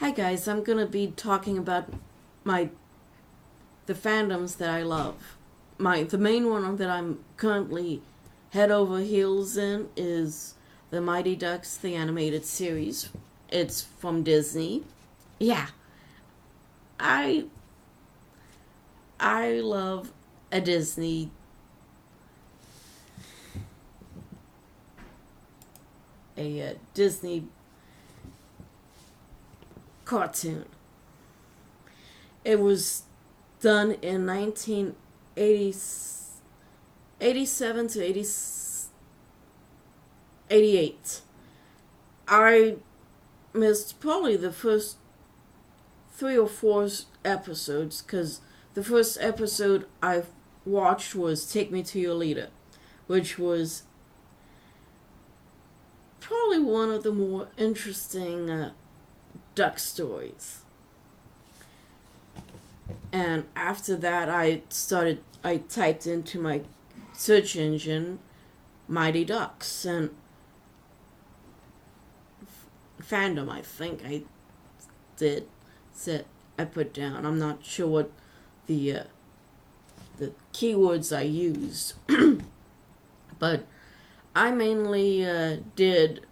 Hi guys, I'm gonna be talking about my the fandoms that I love. The main one that I'm currently head over heels in is the Mighty Ducks the animated series. It's from Disney. Yeah, I I love a Disney cartoon. It was done in 1987 to 88. I missed probably the first 3 or 4 episodes because the first episode I watched was Take Me to Your Leader, which was probably one of the more interesting duck stories. And after that, I typed into my search engine Mighty Ducks and fandom, I think I did. I put down. I'm not sure what the keywords I used, but I mainly did,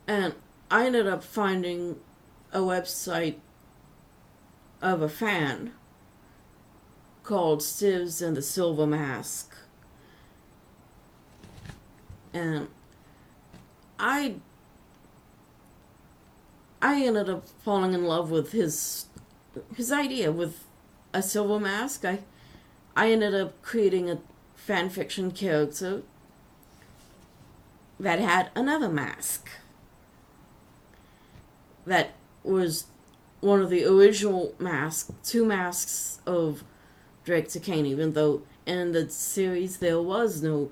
and I ended up finding a website of a fan called Stivs and the Silver Mask, and I ended up falling in love with his idea with a silver mask. I ended up creating a fan fiction character that had another mask that was one of the original two masks of Drake to Kane, even though in the series there was no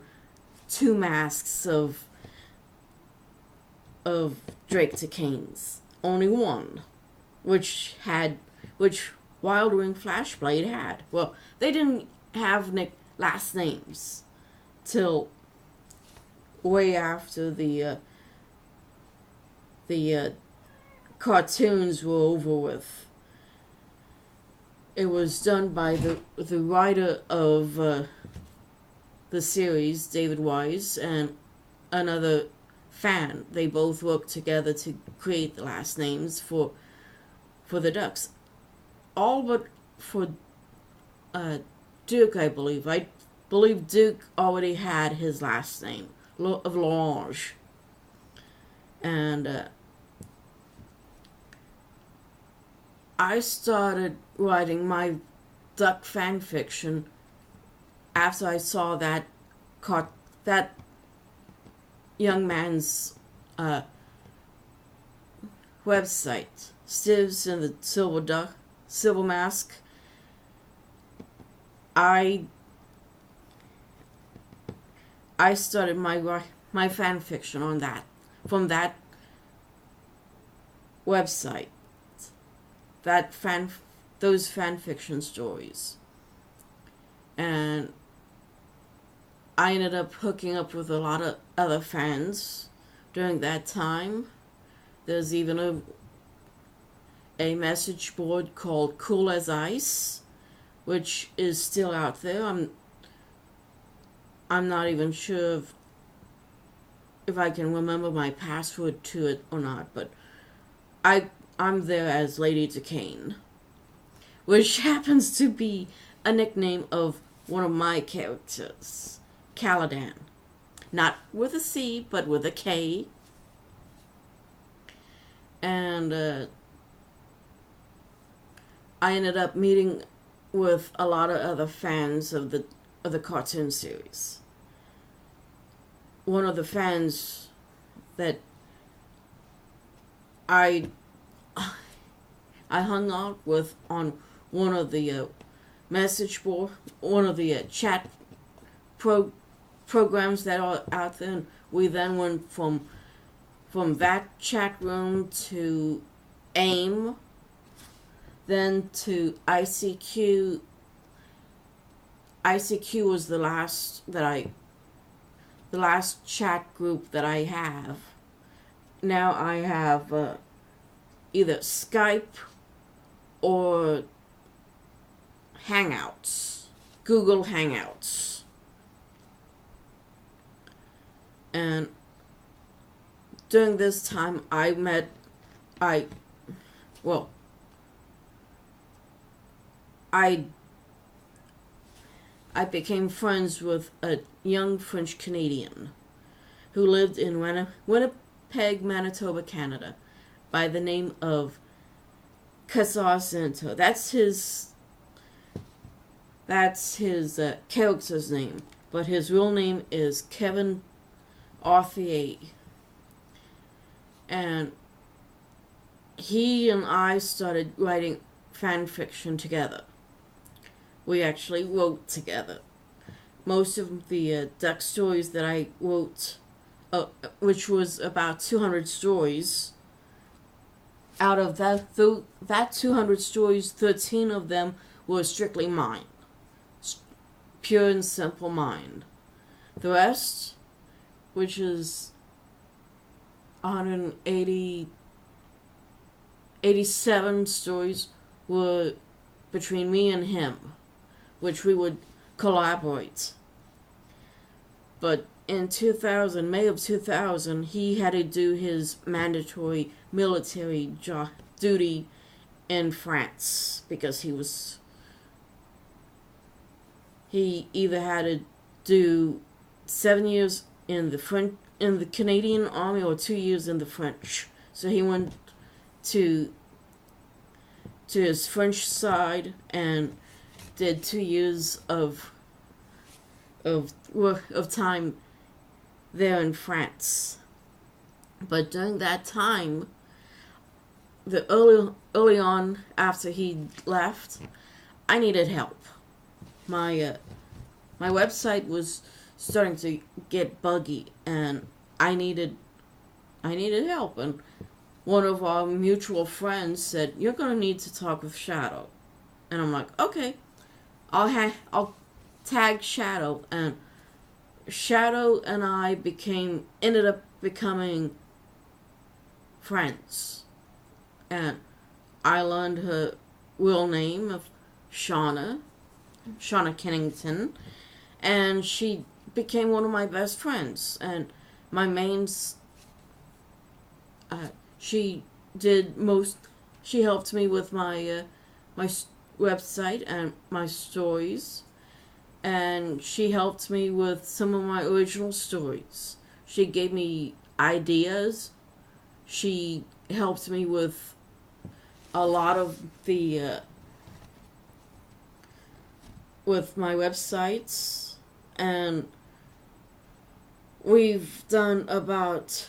two masks of Drake to Kane's. Only one, which Wild Wing Flashblade had. Well, they didn't have last names till way after the cartoons were over with. It was done by the writer of the series, David Wise, and another fan. They both worked together to create the last names for the Ducks. All but for Duke, I believe. I believe Duke already had his last name of L'Orange, and I started writing my Duck fan fiction after I saw that young man's website, Stivs and the Silver Mask. I started my fan fiction on that from that website. Those fan fiction stories, and I ended up hooking up with a lot of other fans during that time. There's even a message board called Cool as Ice, which is still out there. I'm not even sure if I can remember my password to it or not, but I'm there as Lady Decane, which happens to be a nickname of one of my characters, Caladan. Not with a C, but with a K. And I ended up meeting with a lot of other fans of the cartoon series. One of the fans that I hung out with on one of the message board, one of the chat programs that are out there, and we then went from that chat room to AIM, then to ICQ. ICQ was the last chat group that I have. Now I have either Skype or Hangouts, Google Hangouts. And during this time, I became friends with a young French Canadian who lived in Winnipeg, Manitoba, Canada, by the name of Casar. That's his character's name, but his real name is Kevin Arthier. And he and I started writing fan fiction together. We actually wrote together. Most of the duck stories that I wrote, which was about 200 stories, out of that 200 stories, 13 of them were strictly mine. Pure and simple mine. The rest, which is 87 stories, were between me and him, which we would collaborate. But in May of 2000, he had to do his mandatory military duty in France because he either had to do 7 years in the Canadian Army or 2 years in the French. So he went to his French side and did 2 years of time there in France. But during that time, the early on after he left, I needed help. My website was starting to get buggy, and I needed help. And one of our mutual friends said, "You're gonna need to talk with Shadow," and I'm like, "Okay, I'll tag Shadow." And Shadow and I ended up becoming friends, and I learned her real name of Shauna Kennington, and she became one of my best friends. And my mains, she helped me with my website and my stories, and she helped me with some of my original stories. She gave me ideas. She helped me with a lot of the with my websites, and we've done about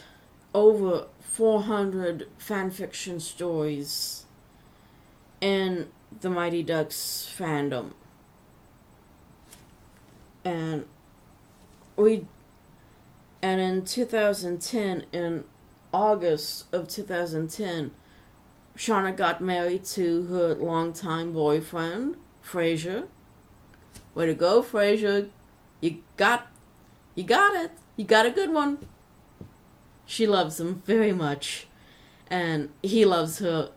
over 400 fanfiction stories in the Mighty Ducks fandom. And in 2010, in August of 2010, Shauna got married to her longtime boyfriend, Fraser. Way to go, Fraser. You got it. You got a good one. She loves him very much, and he loves her.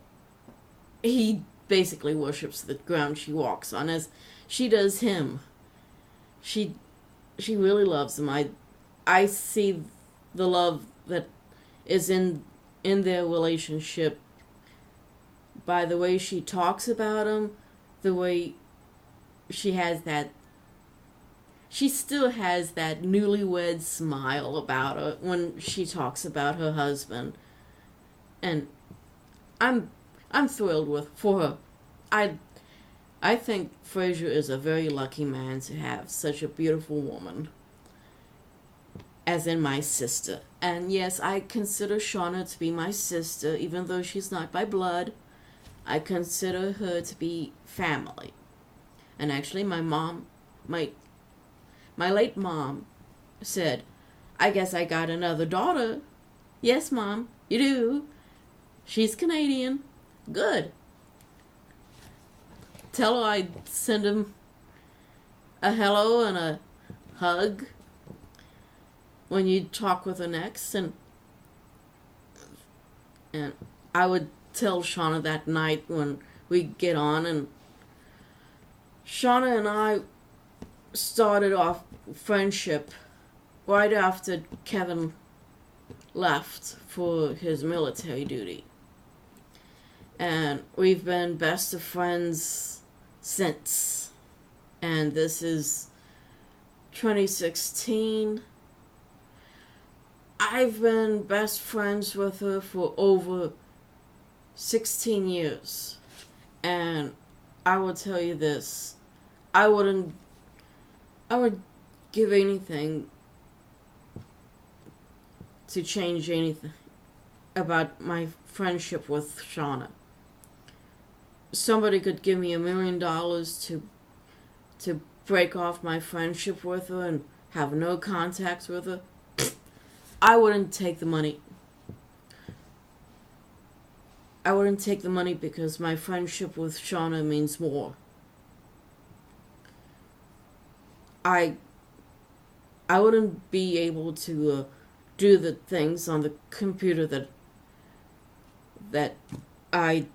He basically worships the ground she walks on, as she does him. She really loves him. I see the love that is in their relationship by the way she talks about him, the way she still has that newlywed smile about her when she talks about her husband. And I'm thrilled for her. I think Fraser is a very lucky man to have such a beautiful woman, as in my sister. And yes, I consider Shauna to be my sister, even though she's not by blood. I consider her to be family. And actually, my late mom said, "I guess I got another daughter." "Yes, Mom, you do. She's Canadian." "Good. Tell her I'd send him a hello and a hug when you talk with her next, and I would tell Shauna that night when we get on, and Shauna and I started off friendship right after Kevin left for his military duty. And we've been best of friends since. And this is 2016. I've been best friends with her for over 16 years. And I will tell you this. I would give anything to change anything about my friendship with Shauna. Somebody could give me $1 million to break off my friendship with her and have no contacts with her. I wouldn't take the money. I wouldn't take the money because my friendship with Shauna means more. I wouldn't be able to do the things on the computer that I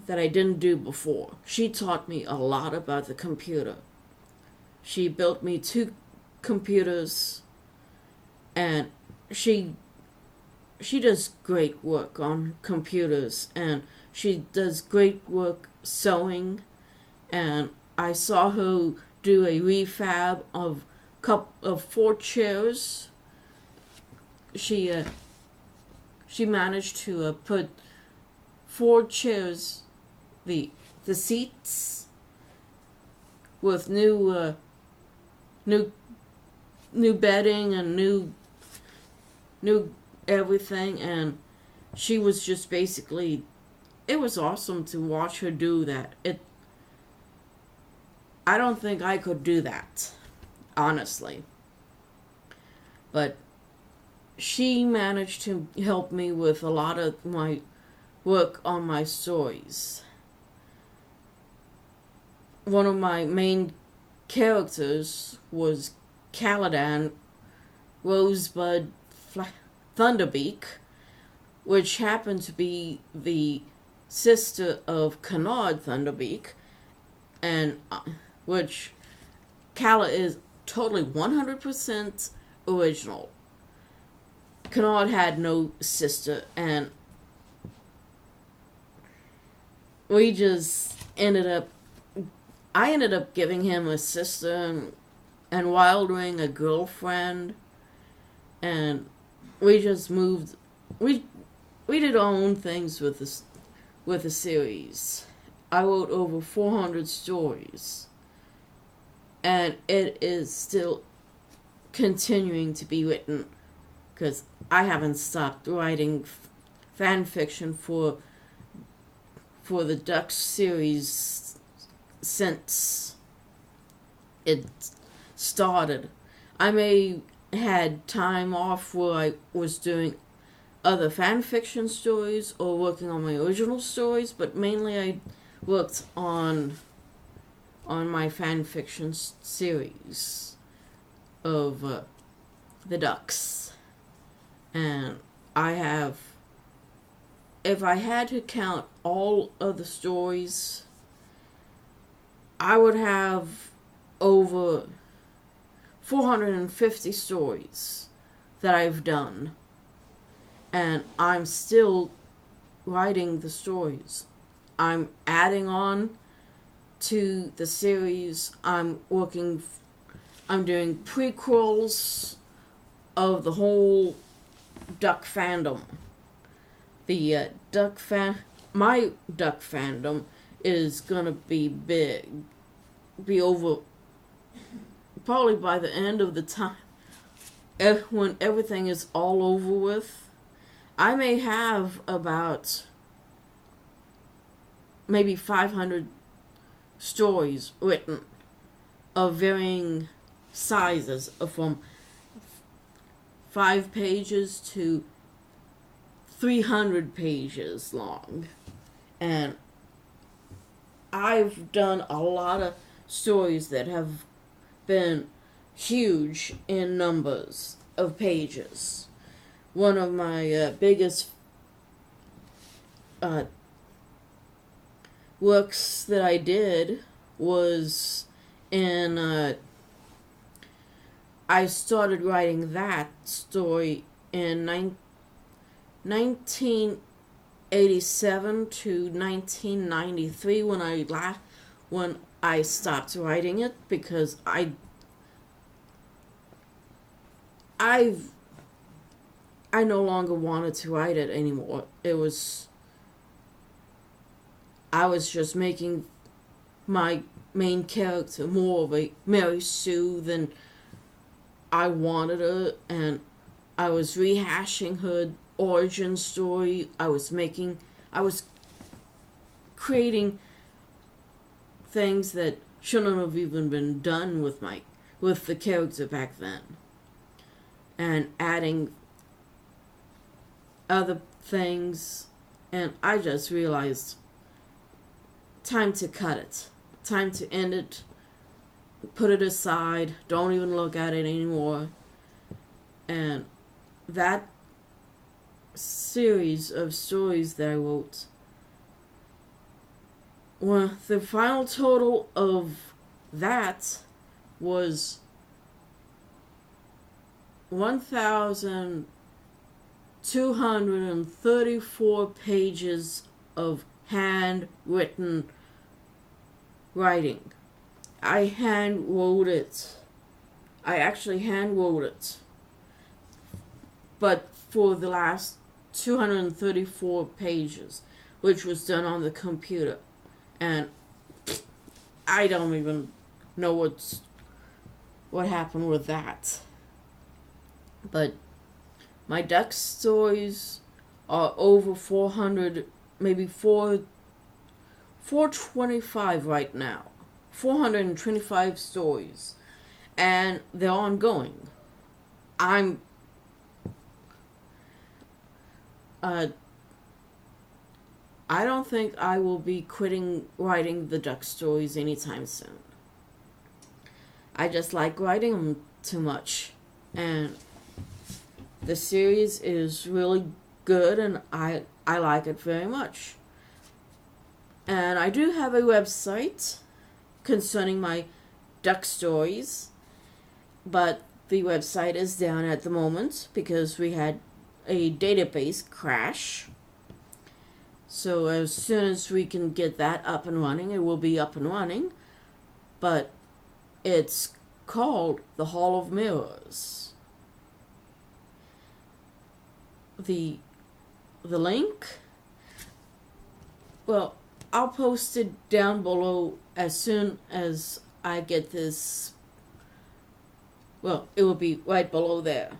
didn't do before. She taught me a lot about the computer. She built me 2 computers, and she does great work on computers, and she does great work sewing, and I saw her do a refab of 4 chairs. She managed to put 4 chairs, the seats, with new bedding and new everything, and she was just basically, it was awesome to watch her do that. I don't think I could do that, honestly. But she managed to help me with a lot of my work on my stories. One of my main characters was Caladan Rosebud Thunderbeak, which happened to be the sister of Canard Thunderbeak, and which Calla is totally 100% original. Canard had no sister, and we just I ended up giving him a sister and Wildwing a girlfriend, and we just moved. We did our own things with the series. I wrote over 400 stories, and it is still continuing to be written because I haven't stopped writing fan fiction for the Ducks series since it started. I may had time off where I was doing other fan fiction stories or working on my original stories, but mainly I worked on my fan fiction series of the Ducks. And if I had to count all of the stories, I would have over 450 stories that I've done. And I'm still writing the stories. I'm adding on to the series. I'm doing prequels of the whole Duck fandom. The my Duck fandom is gonna be big. Be over probably by the end of the time. When everything is all over with, I may have about maybe 500 stories written of varying sizes, from 5 pages to 300 pages long. And I've done a lot of stories that have been huge in numbers of pages. One of my biggest works that I did was in I started writing that story in 1987 to 1993 when I stopped writing it because I no longer wanted to write it anymore. I was just making my main character more of a Mary Sue than I wanted her, and I was rehashing her origin story. I was creating things that shouldn't have even been done with the character back then, and adding other things, and I just realized time to cut it, time to end it, put it aside, don't even look at it anymore. And that series of stories that I wrote, well, the final total of that was 1,234 pages of handwritten writing. I hand wrote it. I actually hand wrote it. But for the last 234 pages, which was done on the computer. And I don't even know what happened with that. But my duck stories are over 400, maybe 425 right now. 425 stories. And they're ongoing. I don't think I will be quitting writing the duck stories anytime soon. I just like writing them too much. And the series is really good, and I like it very much. And I do have a website concerning my duck stories, but the website is down at the moment because we had a database crash. So as soon as we can get that up and running, it will be up and running. But it's called The Hall of Mirrors. The link, well, I'll post it down below as soon as I get this. Well, it will be right below there,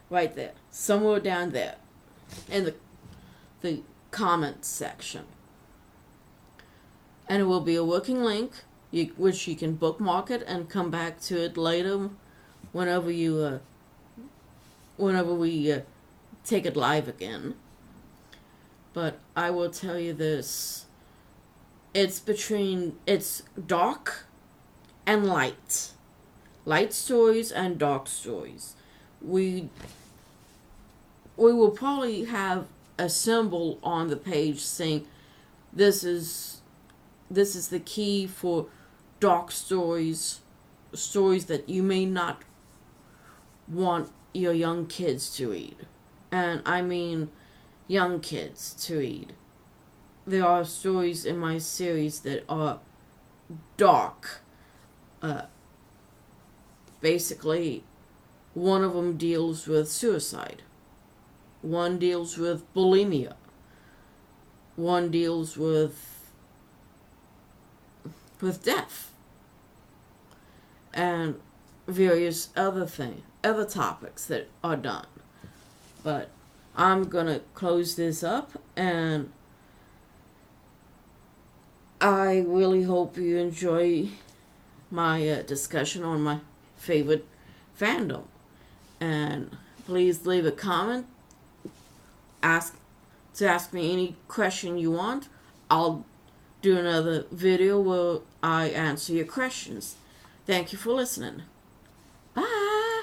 right there, somewhere down there in the comments section. And it will be a working link, which you can bookmark it and come back to it later whenever we take it live again. But I will tell you this. It's dark and light. Light stories and dark stories. We will probably have a symbol on the page saying this is the key for dark stories that you may not want your young kids to read. And I mean young kids to read. There are stories in my series that are dark. Basically, one of them deals with suicide. One deals with bulimia. One deals with death. And various other topics that are done. But I'm gonna close this up, and I really hope you enjoy my discussion on my favorite fandom. And please leave a comment. Ask me any question you want. I'll do another video where I answer your questions. Thank you for listening. Bye.